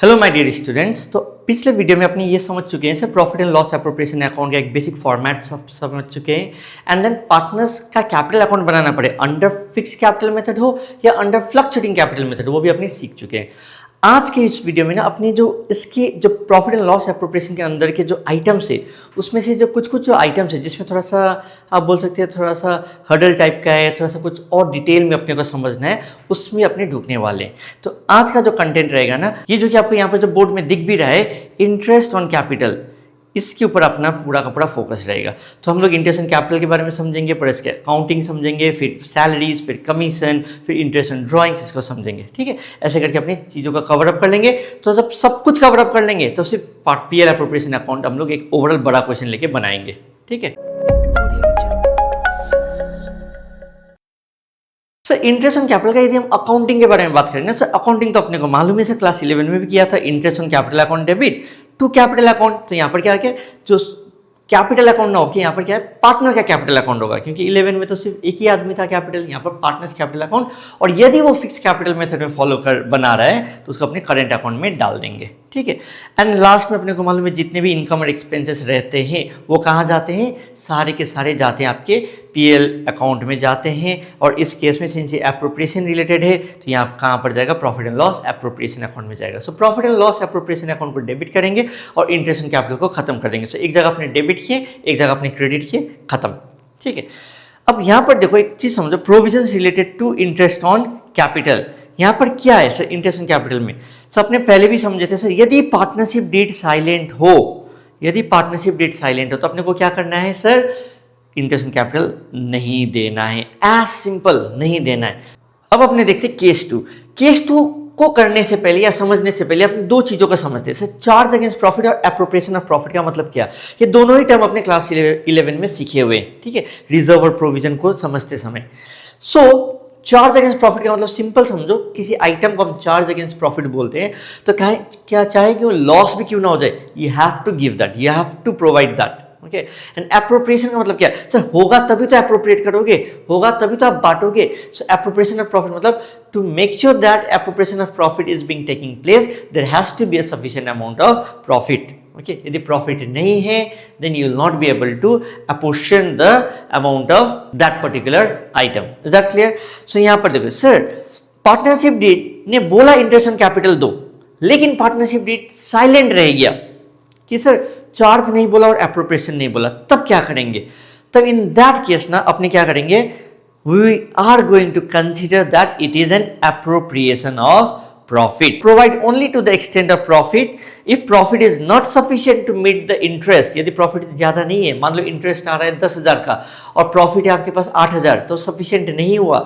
Hello my dear students. तो पिछले video में अपनी ये समझ चुके हैं sir, profit and loss appropriation account का एक बेसिक फॉर्मेट समझ चुके हैं। एंड देन पार्टनर्स का कैपिटल अकाउंट बनाना पड़े अंडर फिक्स कैपिटल मेथड हो या अंडर फ्लक्चुएटिंग कैपिटल मेथड, वो भी अपने सीख चुके हैं। आज के इस वीडियो में ना अपनी जो इसके जो प्रॉफिट एंड लॉस एप्रोप्रिएशन के अंदर के जो आइटम्स है उसमें से जो कुछ जो आइटम्स है जिसमें थोड़ा सा आप बोल सकते हैं थोड़ा सा हर्डल टाइप का है, थोड़ा सा कुछ और डिटेल में अपने को समझना है, उसमें अपने ढूंढने वाले हैं। तो आज का जो कंटेंट रहेगा ना, ये जो कि आपको यहाँ पर जो बोर्ड में दिख भी रहा है, इंटरेस्ट ऑन कैपिटल, इसके ऊपर अपना पूरा का पूरा फोकस रहेगा। तो हम लोग इंटरेस्ट ऑन कैपिटल के बारे में समझेंगे, पर इसके अकाउंटिंग समझेंगे, फिर सैलरीज, फिर कमीशन, फिर इंटरेस्ट ऑन ड्राइंग्स, इसको समझेंगे। ठीक है, ऐसे करके अपनी चीज़ों का कवर अप कर लेंगे। तो जब सब कुछ कवर अप कर लेंगे तो सिर्फ पीएल एप्रोप्रिएशन अकाउंट हम लोग एक ओवरऑल बड़ा क्वेश्चन लेके बनाएंगे। ठीक है सर, इंटरेस्ट ऑन कैपिटल का यदि हम अकाउंटिंग के बारे में बात करें ना सर, अकाउंटिंग तो अपने को मालूम है सर, क्लास 11 में भी किया था। Interest on capital account debit to capital account, तो यहाँ पर क्या है, जो कैपिटल अकाउंट ना हो कि यहाँ पर क्या है, पार्टनर का कैपिटल अकाउंट होगा, क्योंकि 11 में तो सिर्फ एक ही आदमी था कैपिटल, यहाँ पर पार्टनर्स कैपिटल अकाउंट। और यदि वो फिक्स कैपिटल मेथड में फॉलो कर बना रहा है तो उसको अपने करेंट अकाउंट में डाल देंगे। ठीक है, एंड लास्ट में अपने को मालूम है जितने भी इनकम और एक्सपेंसेस रहते हैं वो कहाँ जाते हैं, सारे के सारे जाते हैं आपके पीएल अकाउंट में जाते हैं। और इस केस में सिंस ये एप्रोप्रिएशन रिलेटेड है तो यहाँ कहाँ पर जाएगा, profit and loss appropriation account में जाएगा। So profit and loss appropriation account को डेबिट करेंगे और इंटरेस्ट ऑन कैपिटल को खत्म कर देंगे। सो एक जगह अपने डेबिट किए, एक जगह अपने क्रेडिट किए, खत्म। ठीक है, अब यहाँ पर देखो एक चीज समझो, provision related to interest on capital. यहाँ पर क्या है सर इंटरेस्ट ऑन कैपिटल में, सर अपने पहले भी समझे थे सर, यदि पार्टनरशिप डीड साइलेंट हो, यदि पार्टनरशिप डीड साइलेंट हो तो अपने को क्या करना है सर, इंटरेस्ट ऑन कैपिटल नहीं देना है, एज सिंपल नहीं देना है। अब अपने देखते केस टू। केस टू को करने से पहले या समझने से पहले अपने दो चीजों को समझते हैं सर, चार्ज अगेंस्ट प्रॉफिट और एप्रोप्रिएशन ऑफ प्रॉफिट का मतलब क्या, ये दोनों ही टर्म अपने क्लास 11 में सीखे हुए हैं। ठीक है, रिजर्व और प्रोविजन को समझते समय। सो चार्ज अगेंस्ट प्रॉफिट का मतलब सिंपल समझो, किसी आइटम को हम चार्ज अगेंस्ट प्रॉफिट बोलते हैं तो क्या चाहे कि वो लॉस भी क्यों ना हो जाए, you have to give that, you have to provide that. Okay, and appropriation का मतलब क्या है सर, होगा तभी तो एप्रोप्रिएट करोगे, होगा तभी तो आप बांटोगे। सो एप्रोप्रिएशन ऑफ प्रॉफिट मतलब to make sure that appropriation of profit is being taking place, there has to be a sufficient amount of profit. Okay, यदि प्रॉफिट नहीं है then you will not be able to apportion the amount of that particular item. Is that clear? So यहाँ पर देखो sir, partnership deed ने बोला interest on capital दो, लेकिन पार्टनरशिप डीड साइलेंट रह गया कि सर चार्ज नहीं बोला और एप्रोप्रिएशन नहीं बोला, तब क्या करेंगे? तब इन दैट केस ना अपने क्या करेंगे, we are going to consider that it is an appropriation of profit, provide only to the extent of profit. If profit is not sufficient to meet the interest, यदि profit ज़्यादा नहीं है, मान लो interest आ रहा है 10,000 का और प्रॉफिट है आपके पास 8,000, तो सफिशिएंट नहीं हुआ,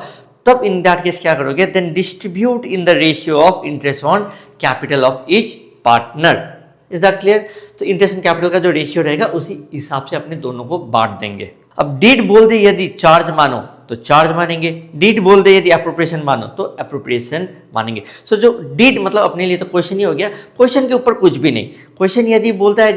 तब इन दैट केस क्या करोगे, then distribute in the ratio of interest on capital of each partner. Is that clear? तो इंटरेस्ट ऑन कैपिटल का जो रेशियो रहेगा उसी हिसाब से अपने दोनों को बांट देंगे। अब डीड बोल दे यदि चार्ज मानो तो चार्ज मानेंगे, डीड बोल दे यदि एप्रोप्रिएशन मानो तो एप्रोप्रिएशन मानेंगे। सो जो डीड मतलब अपने लिए तो क्वेश्चन ही हो गया, क्वेश्चन के ऊपर कुछ भी नहीं। क्वेश्चन यदि बोलता है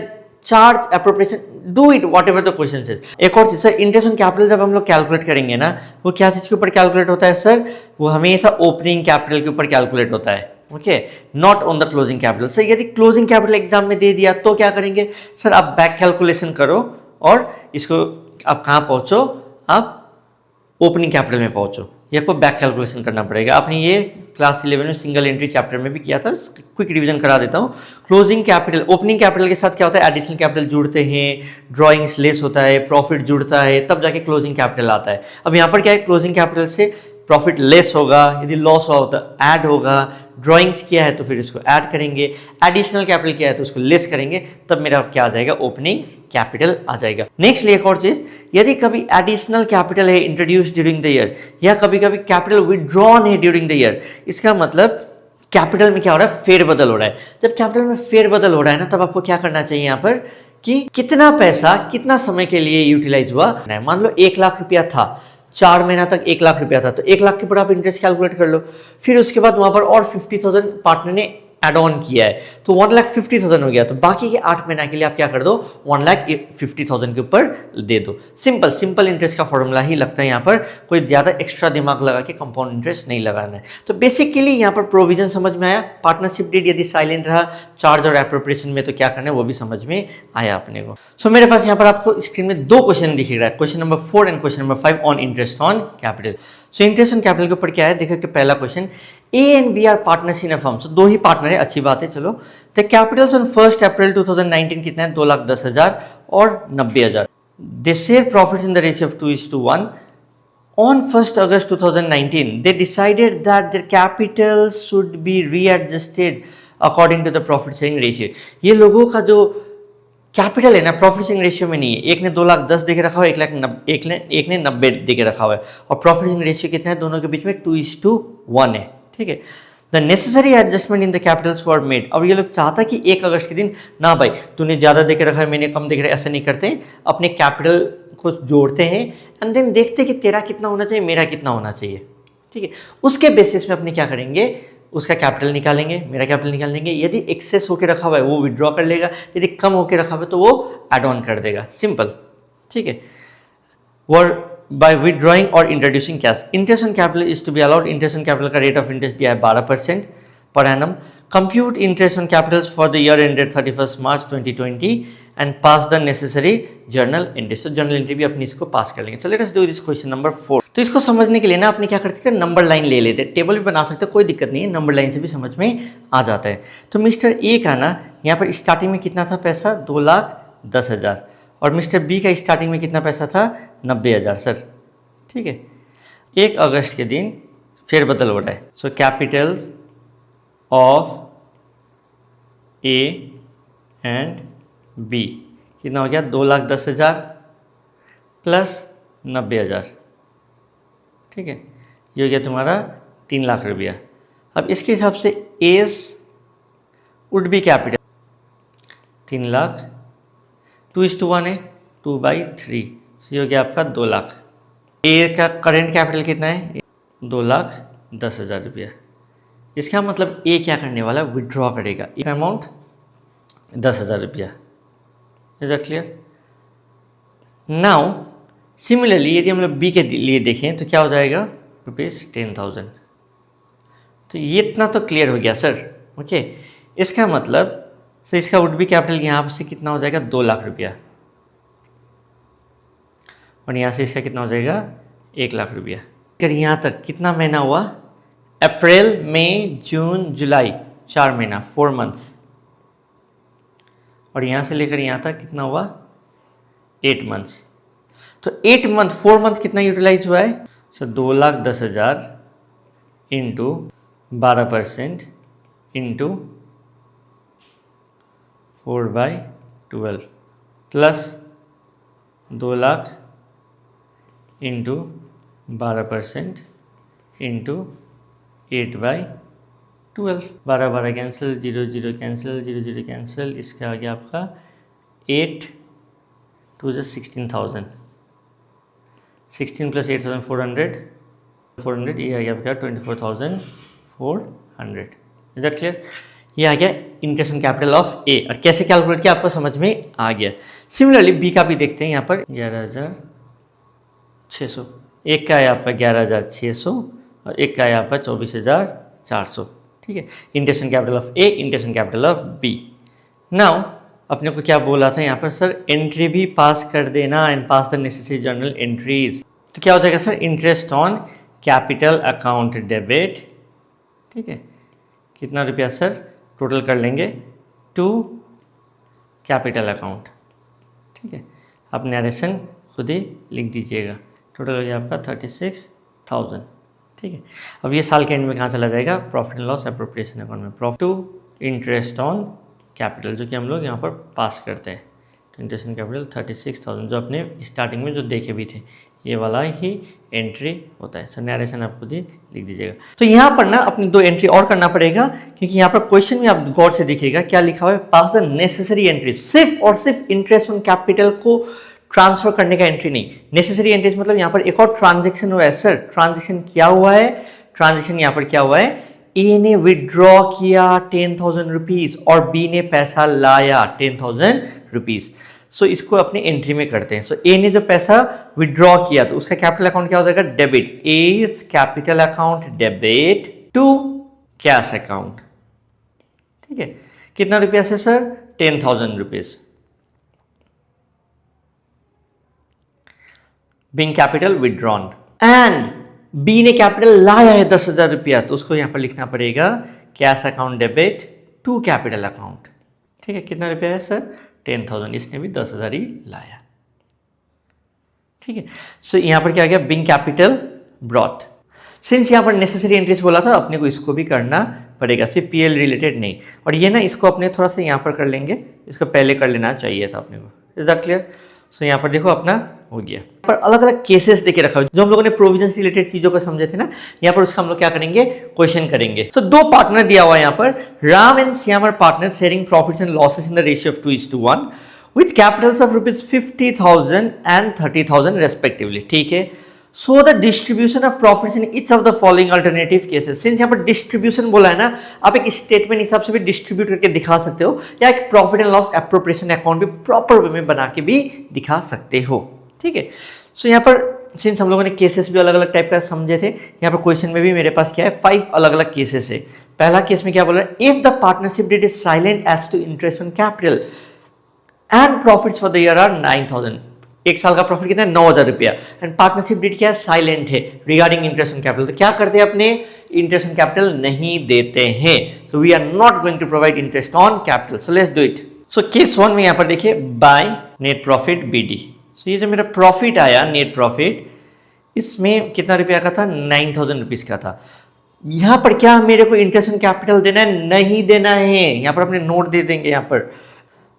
charge appropriation, do it what ever the question says. एक और चीज सर, इंटरेस्ट ऑन कैपिटल जब हम लोग कैलकुलेट करेंगे ना, वो क्या चीज के ऊपर कैलकुलेट होता है सर, वो हमेशा ओपनिंग कैपिटल के ऊपर कैलकुलेट होता है। Okay, not on the closing capital. Sir यदि क्लोजिंग कैपिटल एग्जाम में दे दिया तो क्या करेंगे सर, आप बैक कैलकुलेशन करो और इसको आप कहाँ पहुंचो, आप ओपनिंग कैपिटल में पहुंचो, ये आपको बैक कैलकुलेशन करना पड़ेगा। आपने ये क्लास 11 में सिंगल एंट्री चैप्टर में भी किया था, क्विक रिवीजन करा देता हूँ। क्लोजिंग कैपिटल, ओपनिंग कैपिटल के साथ क्या होता है, एडिशनल कैपिटल जुड़ते हैं, ड्राइंग्स लेस होता है, प्रॉफिट जुड़ता है, तब जाके क्लोजिंग कैपिटल आता है। अब यहाँ पर क्या है, क्लोजिंग कैपिटल से प्रॉफिट लेस होगा, यदि लॉस हुआ तो ऐड होगा, ड्राइंग्स किया है तो फिर इसको ऐड करेंगे, एडिशनल कैपिटल किया है तो उसको लेस करेंगे, तब मेरा क्या आ जाएगा, ओपनिंग कैपिटल आ जाएगा। नेक्स्ट एक और चीज, यदि कभी एडिशनल कैपिटल है इंट्रोड्यूस ड्यूरिंग द ईयर, या कभी कभी कैपिटल विड्रॉन है ड्यूरिंग द ईयर, इसका मतलब कैपिटल में क्या हो रहा है, फेरबदल हो रहा है। जब कैपिटल में फेरबदल हो रहा है ना, तब आपको क्या करना चाहिए यहाँ पर कि कितना पैसा कितना समय के लिए यूटिलाइज हुआ। मान लो 1 लाख रुपया था, 4 महीना तक 1 लाख रुपया था, तो 1 लाख के ऊपर आप इंटरेस्ट कैलकुलेट कर लो। फिर उसके बाद वहां पर और 50,000 पार्टनर ने एड ऑन किया है, तो 1,50,000 हो गया। तो बाकी के 8 महीना के लिए आप क्या कर दो, 1,50,000 के ऊपर दे दो। सिंपल इंटरेस्ट का फॉर्मूला ही लगता है यहाँ पर, कोई ज़्यादा एक्स्ट्रा दिमाग लगा के कंपाउंड इंटरेस्ट नहीं लगाना है। तो बेसिकली यहाँ पर प्रोविजन समझ में आया। पार्टनरशिप डीड यदि साइलेंट रहा चार्ज और एप्रोप्रिएशन में तो क्या करना है वो भी समझ में आया अपने को। सो मेरे पास यहाँ पर आपको स्क्रीन में 2 क्वेश्चन दिख रहा है, question number 4 and question number 5 on interest on capital. So interest on capital के ऊपर क्या है, देखो कि पहला question, A and B are partners in a firm. So 2 ही पार्टनर है, अच्छी बात है। चलो, द कैपिटल्स ऑन 1 अप्रैल 2019 कितना है, 2,10,000 और 90,000। They share profits in the ratio of 2:1। On 1st August 2019, they decided that their capital should be readjusted according to the profit sharing ratio। ये लोगों का जो कैपिटल है ना प्रॉफिट शेयरिंग रेशियो में नहीं है। एक ने 2,10,000 दे के रखा हुआ है, एक ने 90 दे के रखा हुआ है, और प्रॉफिट शेयरिंग रेशियो कितना है दोनों के बीच में, 2:1 है। ठीक है, the necessary adjustment in the Capitals were made. अब ये लोग चाहता कि 1 अगस्त के दिन, ना भाई तूने ज़्यादा दे के रखा है मैंने कम दे के रखा है, ऐसा नहीं करते। अपने कैपिटल को जोड़ते हैं एंड देन देखते हैं कि तेरा कितना होना चाहिए, मेरा कितना होना चाहिए। ठीक है, उसके बेसिस में अपने क्या करेंगे, उसका कैपिटल निकालेंगे, मेरा कैपिटल निकालेंगे। यदि एक्सेस होकर रखा हुआ है वो विड्रॉ कर लेगा, यदि कम होकर रखा हुआ है तो वो एड ऑन कर देगा। सिंपल। ठीक है, वर by withdrawing or introducing cash। interest on capital is to be allowed। interest on capital का rate of interest दिया है 12% per annum। compute interest on capitals for the year ended 31st March 2020 and pass the necessary journal entry। so journal entry भी अपनी इसको पास कर लेंगे। so let us do this question number 4। तो इसको समझने के लिए ना अपने क्या करते थे, नंबर लाइन ले लेते, टेबल भी बना सकते, कोई दिक्कत नहीं है, नंबर लाइन से भी समझ में आ जाता है। तो मिस्टर ए का ना यहाँ पर स्टार्टिंग में कितना था पैसा, 2,10,000, और मिस्टर बी का स्टार्टिंग में कितना पैसा था, 90,000 सर। ठीक है, 1 अगस्त के दिन फेर बदल हो रहा है। So capital of A and B कितना हो गया, 2,10,000 प्लस 90,000। ठीक है, ये हो गया तुम्हारा 3 लाख रुपया। अब इसके हिसाब से S would be capital 3 lakh, 2:1 है, 2/3, ये हो गया आपका 2 लाख। ए का करेंट कैपिटल कितना है, 2,10,000 रुपया। इसका मतलब ए क्या करने वाला, विड्रॉ करेगा एक अमाउंट 10,000 रुपया। Is that clear? Now similarly यदि हम लोग बी के लिए देखें तो क्या हो जाएगा, ₹10,000। तो ये इतना तो क्लियर हो गया सर। ओके, इसका मतलब सर इसका वुड बी कैपिटल यहाँ से कितना हो जाएगा, 2 लाख रुपया, और यहाँ से इसका कितना हो जाएगा, 1 लाख रुपया। अगर यहाँ तक कितना महीना हुआ, अप्रैल मई जून जुलाई, 4 महीना, 4 मंथ्स, और यहाँ से लेकर यहाँ तक कितना हुआ, 8 मंथ्स। तो 8 मंथ 4 मंथ कितना यूटिलाइज हुआ है, sir 2,10,000 into 12% into 4/12 plus 2 lakh into 12% into 8/12। 12 cancel, 0 cancel, 0 cancel, इसका आ गया आपका 8 2 16,000, 16 + 8,000 400, ये आ गया आपका 24,400। Is that clear? ये आ गया इंटरेस्ट ऑन कैपिटल ऑफ ए, और कैसे कैलकुलेट किया आपको समझ में आ गया। सिमिलरली बी का भी देखते हैं। यहाँ पर 11,600, एक का है आपका 11,600 और एक का है आपका 24,400। ठीक है, interest on capital of A, interest on capital of B. Now अपने को क्या बोला था यहाँ पर, सर एंट्री भी पास कर देना and pass the necessary journal entries. तो क्या हो जाएगा sir, interest on capital account debit. ठीक है, कितना रुपया सर, टोटल कर लेंगे टू कैपिटल अकाउंट। ठीक है, आप नरेशन खुद ही लिख दीजिएगा। टोटल हो गया आपका 36,000। ठीक है, अब ये साल के एंड में कहाँ चला जाएगा, profit and loss appropriation account में, profit to interest on capital, जो कि हम लोग यहाँ पर पास करते हैं। तो इंटरेस्ट ऑन कैपिटल 36,000 जो अपने स्टार्टिंग में जो देखे भी थे, ये वाला ही एंट्री होता है। सर नरेशन आप खुद ही लिख दीजिएगा। तो यहाँ पर ना अपनी 2 एंट्री और करना पड़ेगा, क्योंकि यहाँ पर क्वेश्चन में आप गौर से देखिएगा क्या लिखा हुआ है, पास द नेसेसरी एंट्री। सिर्फ और सिर्फ इंटरेस्ट ऑन कैपिटल को ट्रांसफर करने का एंट्री नहीं, नेसेसरी एंट्रीज मतलब यहाँ पर एक और ट्रांजेक्शन हुआ है। सर ट्रांजेक्शन क्या हुआ है, ट्रांजेक्शन यहाँ पर क्या हुआ है, ए ने विड्रॉ किया 10,000 रुपीज और बी ने पैसा लाया 10,000 रुपीज। सो इसको अपनी एंट्री में करते हैं। सो ए ने जो पैसा विड्रॉ किया तो उसका कैपिटल अकाउंट क्या हो जाएगा, debit. As capital account debit to cash account. ठीक है, कितना रुपया से sir, 10,000 rupees. Being capital withdrawn and B ने कैपिटल लाया है 10,000 रुपया तो उसको यहां पर लिखना पड़ेगा cash account debit to capital account. ठीक है, कितना रुपया है सर, 10,000, इसने भी 10,000 ही लाया। ठीक है, सो यहां पर क्या आ गया, बीइंग कैपिटल ब्रॉट। सिंस यहां पर नेसेसरी एंट्रीज बोला था अपने को इसको भी करना पड़ेगा, सिर्फ पीएल रिलेटेड नहीं। और ये ना इसको अपने थोड़ा सा यहां पर कर लेंगे, इसको पहले कर लेना चाहिए था अपने को। Is that clear? सो यहाँ पर देखो अपना हो गया। पर अलग अलग केसेस देके रखा है जो हम लोगों ने प्रोविजन से रिलेटेड चीजों को समझे थे ना, यहाँ पर उसका हम लोग क्या करेंगे, क्वेश्चन करेंगे। तो दो पार्टनर दिया हुआ है यहाँ पर, Ram and Shyam are partner sharing profits and losses in the ratio of 2:1 with capitals of ₹50,000 and 30,000 respectively. ठीक है, so the distribution of profits in each of the following alternative cases. Since यहाँ पर डिस्ट्रीब्यूशन बोला है ना, आप एक स्टेटमेंट हिसाब से भी डिस्ट्रीब्यूट करके दिखा सकते हो या एक profit and loss appropriation account भी प्रॉपर वे में बना के भी दिखा सकते हो। ठीक है, सो यहाँ पर सिंस हम लोगों ने केसेस भी अलग अलग टाइप का समझे थे, यहाँ पर क्वेश्चन में भी मेरे पास क्या है, 5 अलग अलग केसेस है। पहला केस में क्या बोल रहा है, if the partnership deed is silent as to interest on capital and profits for the year are 9,000। एक साल का प्रॉफिट कितना है, 9,000 रुपया, एंड पार्टनरशिप डेट क्या है, साइलेंट है रिगार्डिंग इंटरेस्ट ऑन कैपिटल। तो क्या करते हैं, अपने इंटरेस्ट ऑन कैपिटल नहीं देते हैं। So we are not going to provide interest on capital. So let's do it. So case 1 में यहाँ पर देखिए, by net profit BD. So ये जो मेरा प्रॉफिट आया नेट प्रॉफिट, इसमें कितना रुपया का था, 9,000 रुपीज का था। यहाँ पर क्या मेरे को इंटरेस्ट ऑन कैपिटल देना है, नहीं देना है। यहाँ पर अपने नोट दे देंगे यहाँ पर,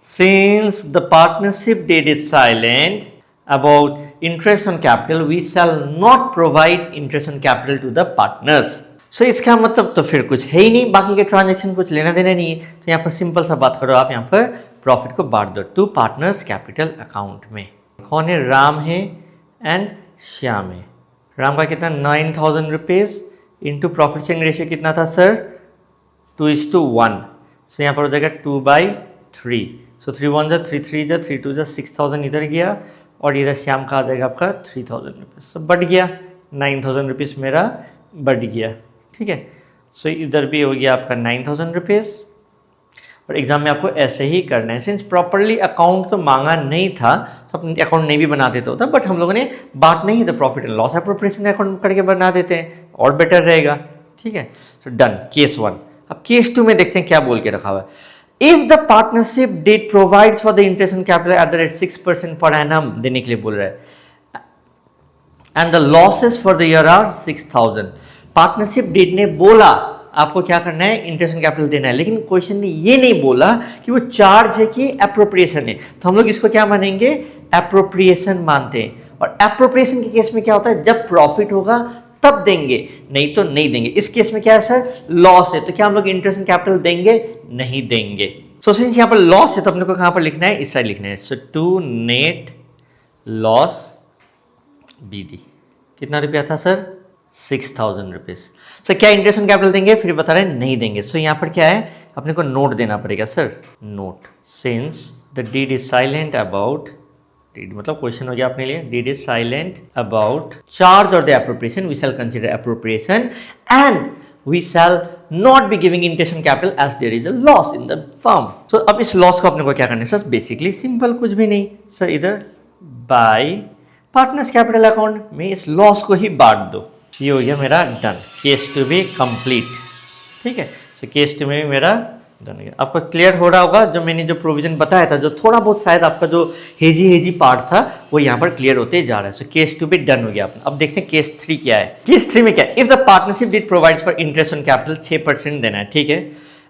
since the partnership date is silent about interest on capital, we shall not provide interest on capital to the partners. So इसका मतलब तो फिर कुछ है ही नहीं, बाकी के ट्रांजैक्शन कुछ लेना देना नहीं है। तो यहाँ पर सिंपल सा बात करो आप, यहाँ पर प्रॉफिट को बांट दो टू पार्टनर्स कैपिटल अकाउंट में। कौन है, राम है एंड श्याम है। राम का कितना, 9,000 rupees into profit sharing ratio कितना था सर, 2:1। सो यहाँ पर हो जाएगा 2/3। सो 3 1 जा 3 3 जा 3 2 जा 6,000 इधर गया और इधर श्याम का आ जाएगा आपका 3,000 रुपीज़। सब बढ़ गया, 9,000 रुपीज़ मेरा बढ़ गया। ठीक है, सो इधर भी हो गया आपका 9,000 रुपीज़। और एग्जाम में आपको ऐसे ही करना है। सिंस प्रॉपरली अकाउंट तो मांगा नहीं था तो अपने अकाउंट नहीं भी बना देते होता, बट हम लोगों ने बात नहीं तो profit and loss appropriation account करके बना देते हैं और बेटर रहेगा। ठीक है, सो डन केस 1। अब केस 2 में देखते हैं क्या बोल के रखा हुआ है। If the partnership date provides for the interest on capital at the rate 6% per annum देने के लिए बोल रहा है, and the losses for the year are 6,000। Partnership deed ने बोला आपको क्या करना है, इंटरेस्ट ऑन कैपिटल देना है, लेकिन क्वेश्चन ने ये नहीं बोला कि वो चार्ज है कि एप्रोप्रिएशन है। तो हम लोग इसको क्या मानेंगे, एप्रोप्रिएशन मानते हैं। और एप्रोप्रिएशन के केस में क्या होता है, जब प्रॉफिट होगा तब देंगे, नहीं तो नहीं देंगे। इस केस में क्या है सर, लॉस है, तो क्या हम लोग इंटरेस्ट ऑन कैपिटल देंगे, नहीं देंगे। सो सिंस यहाँ पर लॉस है तो अपने को कहाँ पर लिखना है, इस साइड लिखना है। सो टू नेट लॉस बीडी कितना रुपया था सर, 6,000 रुपीज। सर क्या इंटरेस्ट ऑन कैपिटल देंगे, फिर बता रहे हैं नहीं देंगे। सो यहाँ पर क्या है, अपने को नोट देना पड़ेगा sir, note since the deed is silent about, deed मतलब क्वेश्चन हो गया अपने लिए, deed is silent about charge और the appropriation, we shall consider appropriation and we shall not be giving interest on capital as there is a loss in the firm। so अब इस loss को अपने को क्या करना है सर, बेसिकली सिंपल कुछ भी नहीं सर, इधर बाय पार्टनर्स कैपिटल अकाउंट में इस लॉस को ही बांट दो। ये हो गया मेरा डन, केस 2 भी कंप्लीट। ठीक है, तो केस 2 में भी मेरा डन हो गया। आपको क्लियर हो रहा होगा, जो मैंने जो प्रोविजन बताया था, जो थोड़ा बहुत शायद आपका जो हेजी पार्ट था वो यहाँ पर क्लियर होते जा रहा है। सो केस 2 भी डन हो गया अपना। अब देखते हैं केस 3 क्या है। केस 3 में क्या है, if the partnership deed provides for interest on capital 6% देना है, ठीक है,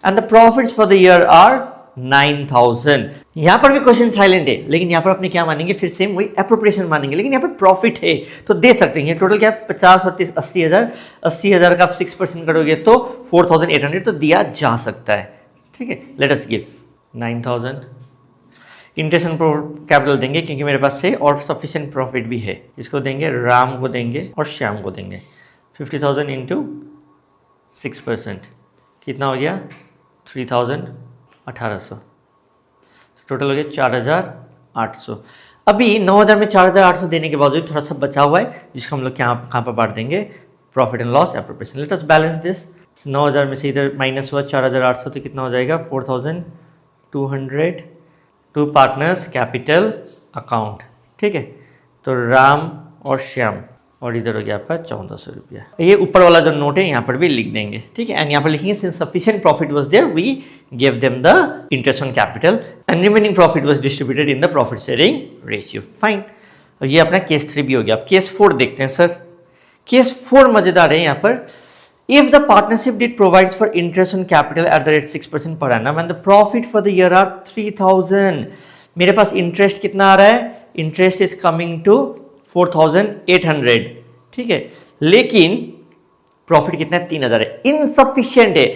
and the profits for the year are 9,000। यहाँ पर भी क्वेश्चन साइलेंट है, लेकिन यहाँ पर अपने क्या मानेंगे, फिर सेम वही एप्रोप्रिएशन मानेंगे, लेकिन यहाँ पर प्रॉफिट है तो दे सकते हैं। टोटल क्या है, 50 और 30 80,000, 80,000 का आप 6% करोगे तो 4,800 तो दिया जा सकता है। ठीक है, let us give 9,000 interest on capital देंगे क्योंकि मेरे पास है और सफिशिएंट प्रॉफिट भी है। इसको देंगे, राम को देंगे और श्याम को देंगे। 50,000 इंटू 6%, कितना हो गया 3000 1800, टोटल हो गया 4800। अभी 9000 में 4800 देने के बावजूद थोड़ा सा बचा हुआ है जिसको हम लोग कहाँ पर बांट देंगे, profit and loss appropriation. Let us balance this. 9000 में से इधर माइनस हुआ 4800 तो कितना हो जाएगा 4200 टू पार्टनर्स कैपिटल अकाउंट। ठीक है, तो राम और श्याम, और इधर हो गया आपका 1400 रुपया। ये ऊपर वाला जो नोट है यहाँ पर भी लिख देंगे। ठीक है, एंड यहाँ पर लिखेंगे since sufficient profit was there we give them the interest on capital and remaining profit was distributed in the profit sharing ratio. Fine, और ये अपना केस 3 भी हो गया। अब केस 4 देखते हैं सर। केस 4 मजेदार है यहाँ पर। If the partnership did provides for interest on capital at the rate 6% per annum and the profit for the year are 3000, मेरे पास इंटरेस्ट कितना आ रहा है, इंटरेस्ट इज कमिंग टू 4800। ठीक है, लेकिन प्रॉफिट कितना है 3000 है, इनसफिशियंट है।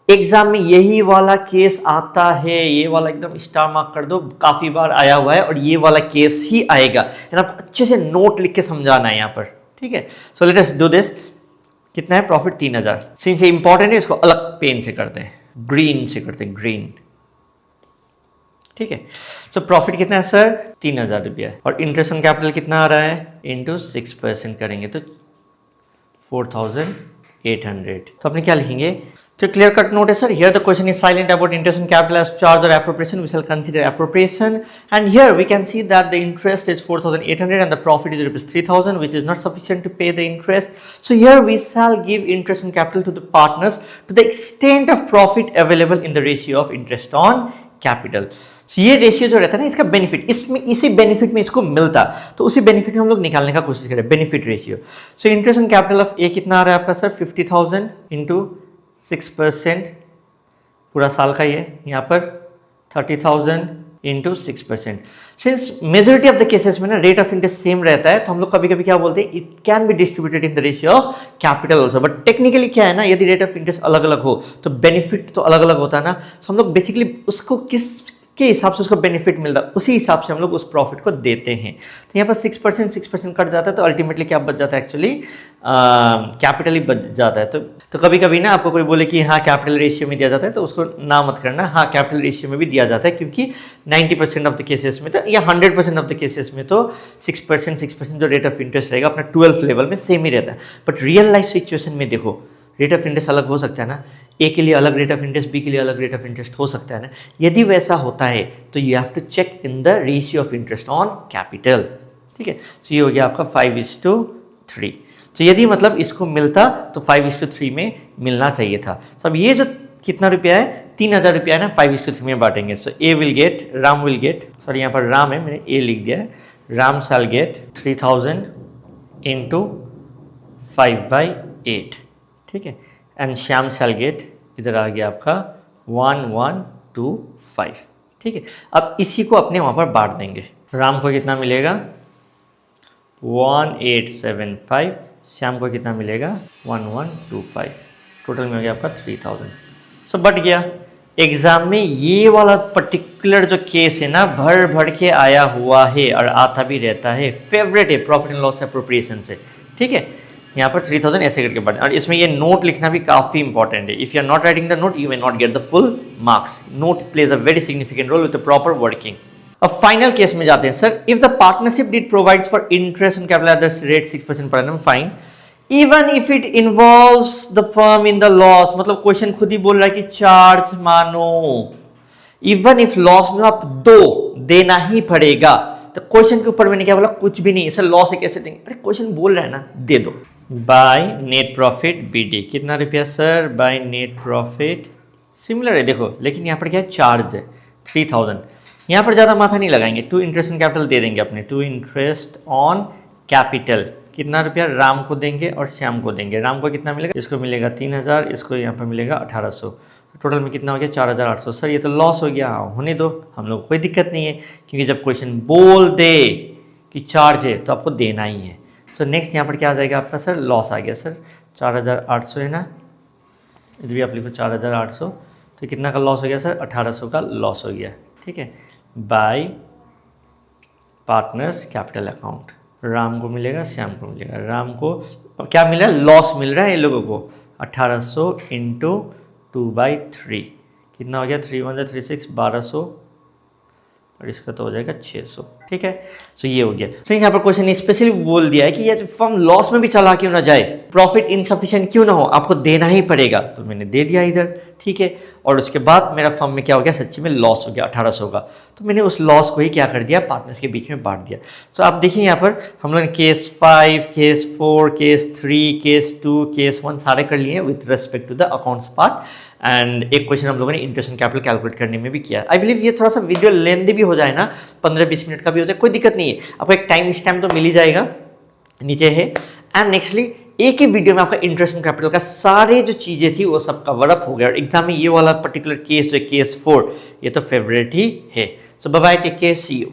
एग्जाम में यही वाला केस आता है, ये वाला एकदम स्टार मार्क कर दो, काफी बार आया हुआ है और ये वाला केस ही आएगा। आपको अच्छे से नोट लिख के समझाना है यहाँ पर। ठीक है, so let us do this. कितना है प्रॉफिट 3000। सिंस ये इंपॉर्टेंट है इसको अलग पेन से करते हैं, ग्रीन से करते हैं, ग्रीन। ठीक है, सो प्रॉफिट कितना है सर 3000 रुपया है, और इंटरेस्ट ऑन कैपिटल कितना आ रहा है इंटू 6% करेंगे तो 4800। तो अपने क्या लिखेंगे, तो क्लियर कट नोट है sir. Here the question is silent about interest on capital as charge और appropriation, we shall consider appropriation and here we can see that the interest is 4800 and the profit is rupees 3000 which is not sufficient to pay the interest. So here we shall give interest on capital to the partners to the extent of profit available in the ratio of interest on capital. ये ratio जो रहता है ना, इसका benefit, इसमें इसी benefit में इसको मिलता, तो उसी बेनिफिट में हम लोग निकालने का कोशिश करें, benefit ratio. So interest on capital of A कितना आ रहा है आपका सर 50000 इंटू 6%, पूरा साल का ये यहाँ पर 30,000 into 6%। Since majority of the cases में ना रेट ऑफ इंटरेस्ट सेम रहता है, तो हम लोग कभी कभी क्या बोलते हैं, it can be distributed in the ratio of capital also. But technically क्या है ना, यदि रेट ऑफ इंटरेस्ट अलग अलग हो तो बेनिफिट तो अलग अलग होता है ना। तो हम लोग बेसिकली उसको किस के हिसाब से उसको बेनिफिट मिलता है उसी हिसाब से हम लोग उस प्रॉफिट को देते हैं। तो यहाँ पर 6% कट जाता है, तो अल्टीमेटली क्या बच जाता है, एक्चुअली कैपिटल ही बच जाता है। तो कभी कभी ना आपको कोई बोले कि हाँ कैपिटल रेशियो में दिया जाता है, तो उसको ना मत करना, हाँ कैपिटल रेशियो में भी दिया जाता है, क्योंकि 90% ऑफ द केसेस में तो या 100% ऑफ द केसेस में तो 6% जो रेट ऑफ इंटरेस्ट रहेगा अपना 12th लेवल में सेम ही रहता है। बट रियल लाइफ सिचुएशन में देखो रेट ऑफ इंटरेस्ट अलग हो सकता है ना, ए के लिए अलग रेट ऑफ इंटरेस्ट, बी के लिए अलग रेट ऑफ इंटरेस्ट हो सकता है ना। यदि वैसा होता है तो you have to check in the ratio of interest on capital. ठीक है, तो ये हो गया आपका 5:3। तो यदि मतलब इसको मिलता तो 5:3 में मिलना चाहिए था। तो अब ये जो कितना रुपया है 3000 रुपया है ना, 5:3 में बांटेंगे। So A will get, Ram will get, sorry यहाँ पर राम है, मैंने ए लिख दिया है, राम शैल गेट 3000 इंटू 5/8। ठीक है, एंड श्याम शैल गेट, इधर आ गया आपका 1125। ठीक है, अब इसी को अपने वहाँ पर बांट देंगे। राम को कितना मिलेगा 1875, श्याम को कितना मिलेगा 1125, टोटल में हो गया आपका 3000। सो बट गया। एग्जाम में ये वाला पर्टिकुलर जो केस है ना भर भर के आया हुआ है और आता भी रहता है, फेवरेट है प्रॉफिट एंड लॉस एप्रोप्रिएशन से। ठीक है, यहाँ पर 3000 ऐसे करके बढ़े, और इसमें ये नोट लिखना भी काफी इंपॉर्टेंट है। If you are not writing the note you may not get the full marks. Note plays a very significant role with the proper working. अब फाइनल केस में जाते हैं sir. If the partnership deed provides for interest on capital at the rate 6% per annum, fine, even if it involves the firm in the loss, मतलब question खुद ही बोल रहा है कि चार्ज मानो, इवन इफ लॉस में आप देना ही पड़ेगा। तो क्वेश्चन के ऊपर मैंने क्या बोला, कुछ भी नहीं सर, लॉस है कैसे देंगे, अरे क्वेश्चन बोल रहा है ना, दे दो। बाय नेट प्रॉफिट बीडी कितना रुपया sir, bye net profit similar है देखो, लेकिन यहाँ पर क्या है, चार्ज है 3000। यहाँ पर ज़्यादा माथा नहीं लगाएंगे, टू इंटरेस्ट ऑन कैपिटल दे देंगे अपने, टू इंटरेस्ट ऑन कैपिटल कितना रुपया राम को देंगे और श्याम को देंगे। राम को कितना मिलेगा, इसको मिलेगा 3000, इसको यहाँ पर मिलेगा 1800, टोटल में कितना हो गया 4800। सर ये तो लॉस हो गया, होने दो, हम लोग कोई दिक्कत नहीं है, क्योंकि जब क्वेश्चन बोल दे कि चार्ज है तो आपको देना ही है। सो नेक्स्ट यहाँ पर क्या आ जाएगा आपका सर, लॉस आ गया सर 4800 है ना, इधर भी आप लिखो 4800, तो कितना का लॉस हो गया सर, 1800 का लॉस हो गया। ठीक है, bye partners capital account, Ram को मिलेगा श्याम को मिलेगा। राम को क्या मिल रहा है, लॉस मिल रहा है ये लोगों को, 1800 इंटू 2/3 कितना हो गया, 3 1 3 6 1200 और इसका तो हो जाएगा 600। ठीक है, सो ये हो गया। सो यहाँ पर क्वेश्चन स्पेशली बोल दिया है कि ये फर्म लॉस में भी चला क्यों ना जाए, प्रॉफिट इनसफिशिएंट क्यों ना हो, आपको देना ही पड़ेगा, तो मैंने दे दिया इधर। ठीक है, और उसके बाद मेरा फर्म में क्या हो गया, सच्ची में लॉस हो गया 1800 का, तो मैंने उस लॉस को ही क्या कर दिया, पार्टनर्स के बीच में बांट दिया। सो आप देखिए यहाँ पर हम लोग case 5, case 4, case 3, case 2, case 1 सारे कर लिए with respect to the accounts part. And एक क्वेश्चन हम लोगों ने इंटरेस्ट एंड कैपिटल कैलकुलेट करने में भी किया। आई बिलीव ये थोड़ा सा वीडियो लेंथी भी हो जाए ना, 15-20 मिनट का भी होता है, कोई दिक्कत नहीं है, आपको एक टाइम स्टैम्प तो मिल ही जाएगा, नीचे है। एंड नेक्स्टली एक ही वीडियो में आपका इंटरेस्ट एंड कैपिटल का सारे जो चीज़ें थी वो सब कवर अप हो गया। और एग्जाम में ये वाला पर्टिकुलर केस जो केस 4 ये तो फेवरेट ही है। So bye bye, take care, see you.